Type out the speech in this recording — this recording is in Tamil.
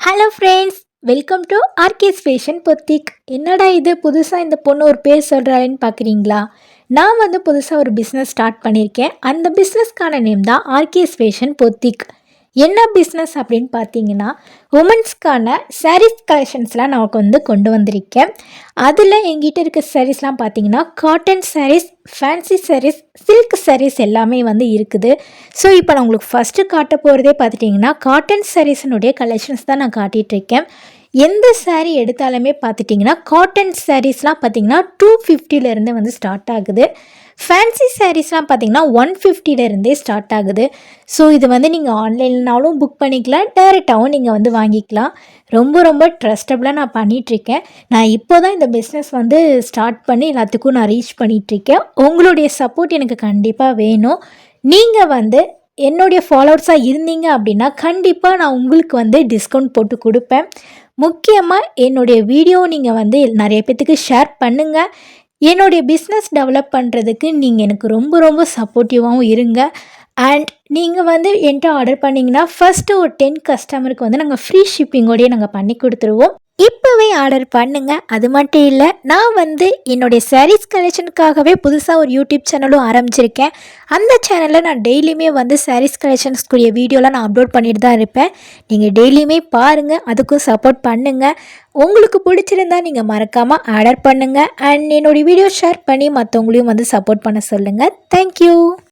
Hello friends, welcome to RK's fashion boutique. என்னடா இது புதுசாக இந்த பொண்ணு ஒரு பேர் சொல்கிறாள்னு பார்க்குறீங்களா? நான் புதுசாக ஒரு பிஸ்னஸ் ஸ்டார்ட் பண்ணியிருக்கேன். அந்த பிஸ்னஸ்க்கான நேம் தான் ஆர்கேஸ் ஃபேஷன் பொத்திக். என்ன பிஸ்னஸ் அப்படின்னு பார்த்தீங்கன்னா, உமன்ஸ்க்கான சாரீஸ் கலெக்ஷன்ஸ்லாம் நான் கொண்டு வந்திருக்கேன். அதில் எங்கிட்ட இருக்க சாரீஸ்லாம் பார்த்தீங்கன்னா cotton saris, fancy saris, silk saris எல்லாமே இருக்குது. ஸோ இப்போ நான் உங்களுக்கு ஃபஸ்ட்டு காட்ட போகிறதே பார்த்துட்டிங்கன்னா காட்டன் சாரீஸினுடைய கலெக்ஷன்ஸ் தான் நான் காட்டிகிட்ருக்கேன். எந்த சாரீ எடுத்தாலுமே பார்த்துட்டிங்கன்னா காட்டன் சாரீஸ்லாம் பார்த்திங்கன்னா 250லேருந்து ஸ்டார்ட் ஆகுது. ஃபேன்சி சாரீஸ்லாம் பார்த்திங்கன்னா 150லேருந்தே ஸ்டார்ட் ஆகுது. ஸோ இது நீங்கள் ஆன்லைன்னாலும் புக் பண்ணிக்கலாம், டைரெக்டாகவும் நீங்கள் வாங்கிக்கலாம். ரொம்ப ரொம்ப ட்ரஸ்டபுளாக நான் பண்ணிகிட்ருக்கேன். நான் இப்போ தான் இந்த பிஸ்னஸ் ஸ்டார்ட் பண்ணி எல்லாத்துக்கும் நான் ரீச் பண்ணிகிட்ருக்கேன். உங்களுடைய சப்போர்ட் எனக்கு கண்டிப்பாக வேணும். நீங்கள் என்னுடைய ஃபாலோவர்ஸாக இருந்தீங்க அப்படின்னா கண்டிப்பாக நான் உங்களுக்கு டிஸ்கவுண்ட் போட்டு கொடுப்பேன். முக்கியமாக என்னுடைய வீடியோ நீங்கள் நிறைய பேர்த்துக்கு ஷேர் பண்ணுங்கள். என்னுடைய பிஸ்னஸ் டெவலப் பண்ணுறதுக்கு நீங்கள் எனக்கு ரொம்ப ரொம்ப சப்போர்ட்டிவாகவும் இருங்க. அண்ட் நீங்கள் என்கிட்ட ஆர்டர் பண்ணிங்கன்னா ஃபஸ்ட்டு ஒரு 10 கஸ்டமருக்கு நாங்கள் ஃப்ரீ ஷிப்பிங்கோடையே நாங்கள் பண்ணி கொடுத்துருவோம். இப்போவே ஆர்டர் பண்ணுங்கள். அது மட்டும் இல்லை, நான் என்னுடைய சாரீஸ் கலெக்ஷனுக்காகவே புதுசாக ஒரு யூடியூப் சேனலும் ஆரம்பிச்சிருக்கேன். அந்த சேனலில் நான் டெய்லியுமே சாரீஸ் கலெக்ஷன்ஸ்க்குரிய வீடியோலாம் நான் அப்லோட் பண்ணிட்டு தான் இருப்பேன். நீங்கள் டெய்லியுமே பாருங்கள், அதுக்கும் சப்போர்ட் பண்ணுங்கள். உங்களுக்கு பிடிச்சிருந்தால் நீங்கள் மறக்காமல் ஆர்டர் பண்ணுங்கள். அண்ட் என்னுடைய வீடியோ ஷேர் பண்ணி மற்றவங்களையும் சப்போர்ட் பண்ண சொல்லுங்கள். தேங்க்யூ.